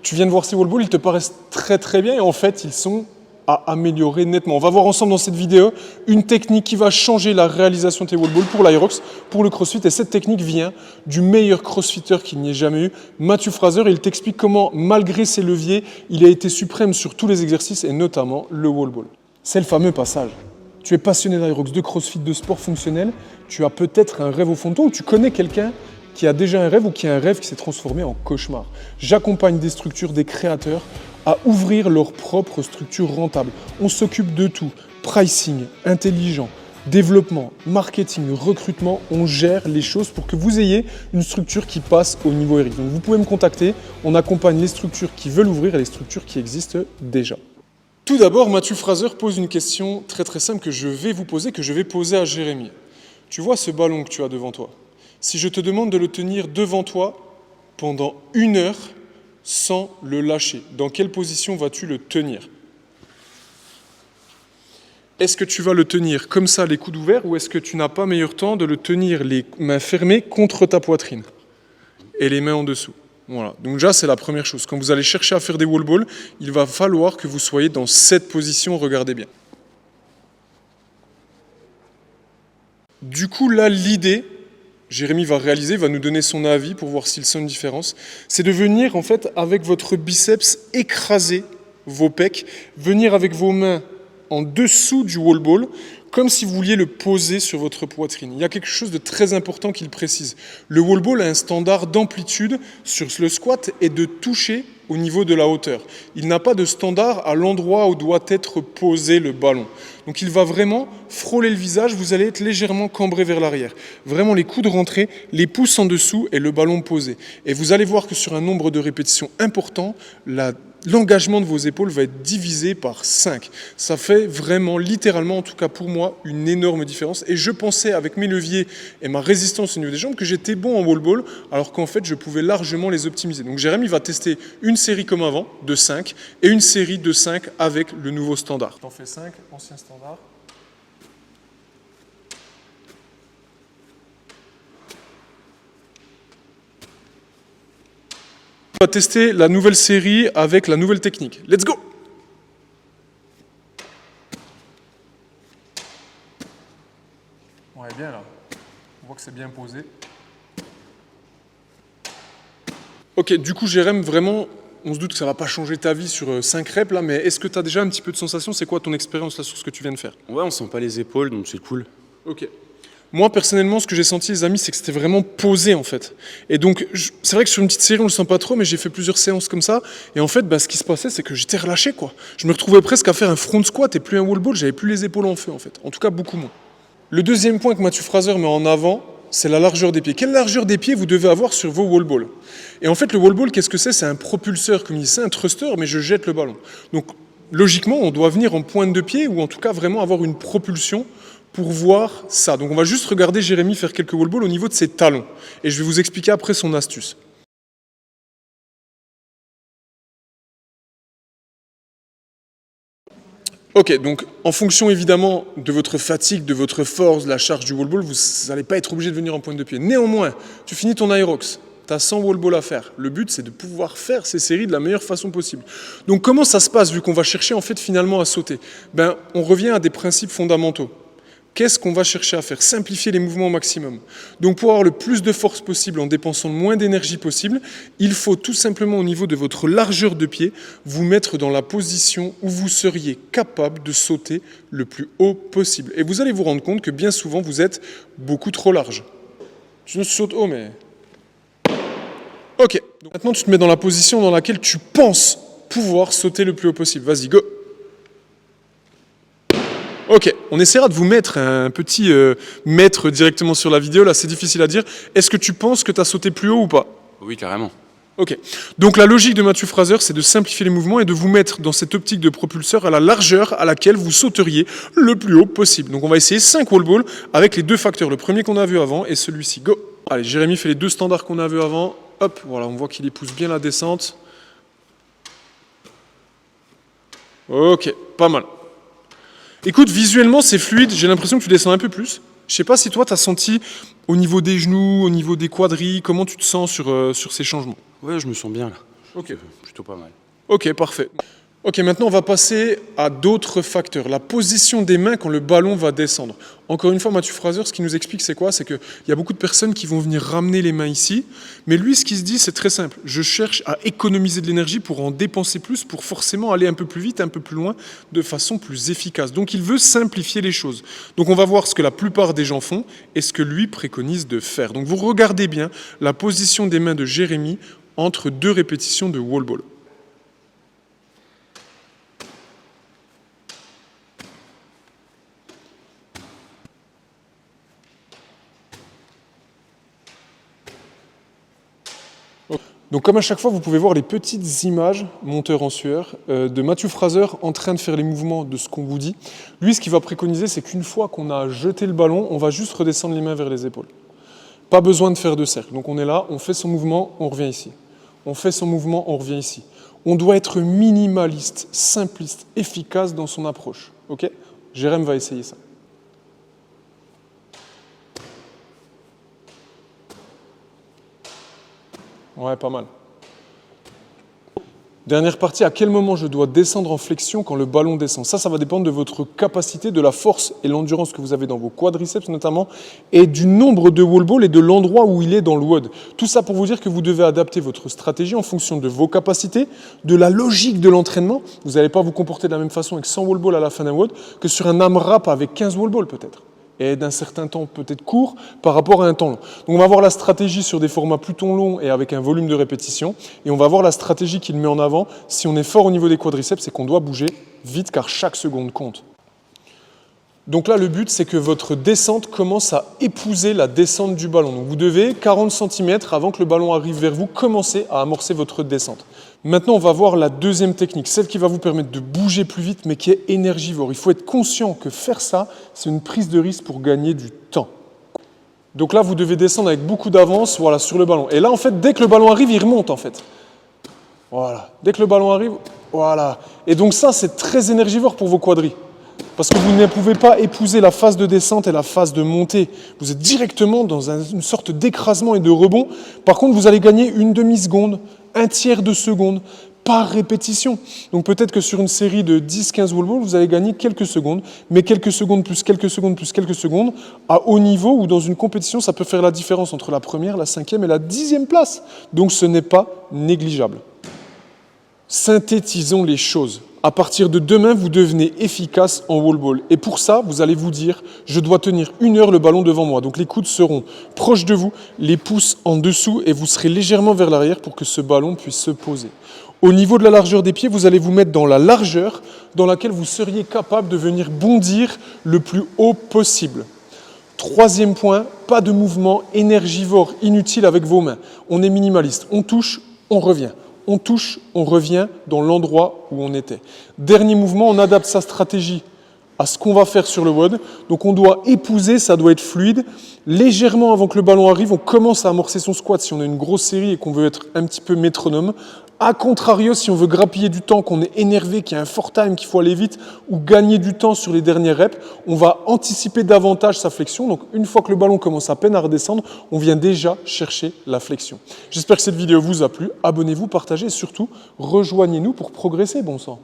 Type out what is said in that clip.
tu viens de voir ces wall balls, ils te paraissent très très bien et en fait, ils sont à améliorer nettement. On va voir ensemble dans cette vidéo une technique qui va changer la réalisation de tes wall balls pour l'Aerox, pour le CrossFit. Et cette technique vient du meilleur crossfitter qu'il n'y ait jamais eu, Matthew Fraser. Il t'explique comment, malgré ses leviers, il a été suprême sur tous les exercices et notamment le wall ball. C'est le fameux passage. Tu es passionné d'Aerox, de CrossFit, de sport fonctionnel. Tu as peut-être un rêve au fond de toi ou tu connais quelqu'un qui a déjà un rêve ou qui a un rêve qui s'est transformé en cauchemar. J'accompagne des structures, des créateurs à ouvrir leur propre structure rentable. On s'occupe de tout. Pricing, intelligent, développement, marketing, recrutement. On gère les choses pour que vous ayez une structure qui passe au niveau Eric. Donc vous pouvez me contacter. On accompagne les structures qui veulent ouvrir et les structures qui existent déjà. Tout d'abord, Matthew Fraser pose une question très très simple que je vais vous poser, que je vais poser à Jérémy. Tu vois ce ballon que tu as devant toi? Si je te demande de le tenir devant toi pendant 1 heure, sans le lâcher, dans quelle position vas-tu le tenir? Est-ce que tu vas le tenir comme ça, les coudes ouverts, ou est-ce que tu n'as pas meilleur temps de le tenir les mains fermées contre ta poitrine et les mains en dessous? Voilà. Donc déjà, c'est la première chose. Quand vous allez chercher à faire des wall balls, il va falloir que vous soyez dans cette position, regardez bien. Du coup, là, l'idée, Jérémy va réaliser, va nous donner son avis pour voir s'il sent une différence. C'est de venir en fait avec votre biceps écraser vos pecs, venir avec vos mains en dessous du wall ball, comme si vous vouliez le poser sur votre poitrine. Il y a quelque chose de très important qu'il précise. Le wall ball a un standard d'amplitude sur le squat et de toucher au niveau de la hauteur. Il n'a pas de standard à l'endroit où doit être posé le ballon. Donc il va vraiment frôler le visage, vous allez être légèrement cambré vers l'arrière. Vraiment les coudes rentrés, les pouces en dessous et le ballon posé. Et vous allez voir que sur un nombre de répétitions important, l'engagement de vos épaules va être divisé par 5. Ça fait vraiment, littéralement, en tout cas pour moi, une énorme différence. Et je pensais, avec mes leviers et ma résistance au niveau des jambes, que j'étais bon en wall ball, alors qu'en fait, je pouvais largement les optimiser. Donc Jérémy va tester une série comme avant, de 5, et une série de 5 avec le nouveau standard. T'en fais 5, ancien standard. On va tester la nouvelle série avec la nouvelle technique. Let's go! Ouais, bien là. On voit que c'est bien posé. Ok, du coup, Jérém, vraiment, on se doute que ça ne va pas changer ta vie sur 5 reps là, mais est-ce que tu as déjà un petit peu de sensation? C'est quoi ton expérience là sur ce que tu viens de faire? Ouais, on sent pas les épaules, donc c'est cool. Ok. Moi, personnellement, ce que j'ai senti, les amis, c'est que c'était vraiment posé, en fait. Et donc, c'est vrai que sur une petite série, on le sent pas trop, mais j'ai fait plusieurs séances comme ça. Et en fait, ce qui se passait, c'est que j'étais relâché, quoi. Je me retrouvais presque à faire un front squat et plus un wall ball. J'avais plus les épaules en feu, en fait. En tout cas, beaucoup moins. Le deuxième point que Matthew Fraser met en avant, c'est la largeur des pieds. Quelle largeur des pieds vous devez avoir sur vos wall balls? Et en fait, le wall ball, qu'est-ce que c'est? C'est un propulseur, comme il dit, c'est un thruster, mais je jette le ballon. Donc, logiquement, on doit venir en pointe de pied, ou en tout cas, vraiment avoir une propulsion pour voir ça. Donc on va juste regarder Jérémy faire quelques wall balls au niveau de ses talons. Et je vais vous expliquer après son astuce. Ok, donc en fonction évidemment de votre fatigue, de votre force, de la charge du wall ball, vous n'allez pas être obligé de venir en pointe de pied. Néanmoins, tu finis ton Aerox, tu as 100 wall balls à faire. Le but, c'est de pouvoir faire ces séries de la meilleure façon possible. Donc comment ça se passe vu qu'on va chercher en fait finalement à sauter? On revient à des principes fondamentaux. Qu'est-ce qu'on va chercher à faire? Simplifier les mouvements au maximum. Donc pour avoir le plus de force possible en dépensant le moins d'énergie possible, il faut tout simplement au niveau de votre largeur de pied, vous mettre dans la position où vous seriez capable de sauter le plus haut possible. Et vous allez vous rendre compte que bien souvent vous êtes beaucoup trop large. Tu ne sautes haut mais... Ok, donc maintenant tu te mets dans la position dans laquelle tu penses pouvoir sauter le plus haut possible. Vas-y, go! Ok, on essaiera de vous mettre un petit mètre directement sur la vidéo, là c'est difficile à dire. Est-ce que tu penses que tu as sauté plus haut ou pas? Oui, carrément. Ok, donc la logique de Matthew Fraser, c'est de simplifier les mouvements et de vous mettre dans cette optique de propulseur à la largeur à laquelle vous sauteriez le plus haut possible. Donc on va essayer 5 wall balls avec les deux facteurs, le premier qu'on a vu avant et celui-ci. Go! Allez, Jérémy fait les deux standards qu'on a vu avant. Hop, voilà, on voit qu'il épouse bien la descente. Ok, pas mal. Écoute, visuellement, c'est fluide. J'ai l'impression que tu descends un peu plus. Je sais pas si toi, tu as senti au niveau des genoux, au niveau des quadris, comment tu te sens sur ces changements? Ouais, je me sens bien là. Ok. Plutôt pas mal. Ok, parfait. Ok, maintenant on va passer à d'autres facteurs. La position des mains quand le ballon va descendre. Encore une fois, Mathieu Fraser, ce qu'il nous explique, c'est quoi? C'est qu'il y a beaucoup de personnes qui vont venir ramener les mains ici. Mais lui, ce qu'il se dit, c'est très simple. Je cherche à économiser de l'énergie pour en dépenser plus, pour forcément aller un peu plus vite, un peu plus loin, de façon plus efficace. Donc il veut simplifier les choses. Donc on va voir ce que la plupart des gens font et ce que lui préconise de faire. Donc vous regardez bien la position des mains de Jérémy entre 2 répétitions de wall ball. Donc comme à chaque fois, vous pouvez voir les petites images, monteur en sueur, de Mathieu Fraser en train de faire les mouvements de ce qu'on vous dit. Lui, ce qu'il va préconiser, c'est qu'une fois qu'on a jeté le ballon, on va juste redescendre les mains vers les épaules. Pas besoin de faire de cercle. Donc on est là, on fait son mouvement, on revient ici. On fait son mouvement, on revient ici. On doit être minimaliste, simpliste, efficace dans son approche. Ok ? Jérém va essayer ça. Ouais, pas mal. Dernière partie, à quel moment je dois descendre en flexion quand le ballon descend? Ça va dépendre de votre capacité, de la force et l'endurance que vous avez dans vos quadriceps notamment, et du nombre de wall balls et de l'endroit où il est dans le WOD. Tout ça pour vous dire que vous devez adapter votre stratégie en fonction de vos capacités, de la logique de l'entraînement. Vous n'allez pas vous comporter de la même façon avec 100 wall balls à la fin d'un WOD que sur un AMRAP avec 15 wall balls peut-être. Et d'un certain temps peut-être court par rapport à un temps long. Donc on va voir la stratégie sur des formats plutôt longs et avec un volume de répétition. Et on va voir la stratégie qu'il met en avant si on est fort au niveau des quadriceps, c'est qu'on doit bouger vite car chaque seconde compte. Donc là, le but, c'est que votre descente commence à épouser la descente du ballon. Donc vous devez, 40 cm avant que le ballon arrive vers vous, commencer à amorcer votre descente. Maintenant, on va voir la deuxième technique, celle qui va vous permettre de bouger plus vite, mais qui est énergivore. Il faut être conscient que faire ça, c'est une prise de risque pour gagner du temps. Donc là, vous devez descendre avec beaucoup d'avance, voilà, sur le ballon. Et là, en fait, dès que le ballon arrive, il remonte, en fait. Voilà. Dès que le ballon arrive, voilà. Et donc ça, c'est très énergivore pour vos quadris. Parce que vous ne pouvez pas épouser la phase de descente et la phase de montée. Vous êtes directement dans une sorte d'écrasement et de rebond. Par contre, vous allez gagner une demi-seconde, un tiers de seconde par répétition. Donc peut-être que sur une série de 10-15 wall balls, vous allez gagner quelques secondes, mais quelques secondes plus quelques secondes plus quelques secondes, à haut niveau ou dans une compétition, ça peut faire la différence entre la première, la 5e et la 10e place. Donc ce n'est pas négligeable. Synthétisons les choses. À partir de demain, vous devenez efficace en wall ball. Et pour ça, vous allez vous dire, je dois tenir 1 heure le ballon devant moi. Donc les coudes seront proches de vous, les pouces en dessous et vous serez légèrement vers l'arrière pour que ce ballon puisse se poser. Au niveau de la largeur des pieds, vous allez vous mettre dans la largeur dans laquelle vous seriez capable de venir bondir le plus haut possible. 3e point, pas de mouvement énergivore inutile avec vos mains. On est minimaliste, on touche, on revient. On touche, on revient dans l'endroit où on était. Dernier mouvement, on adapte sa stratégie à ce qu'on va faire sur le WOD. Donc on doit épouser, ça doit être fluide. Légèrement avant que le ballon arrive, on commence à amorcer son squat si on a une grosse série et qu'on veut être un petit peu métronome. A contrario, si on veut grappiller du temps, qu'on est énervé, qu'il y a un fort time, qu'il faut aller vite ou gagner du temps sur les dernières reps, on va anticiper davantage sa flexion. Donc une fois que le ballon commence à peine à redescendre, on vient déjà chercher la flexion. J'espère que cette vidéo vous a plu. Abonnez-vous, partagez et surtout, rejoignez-nous pour progresser, bon sang.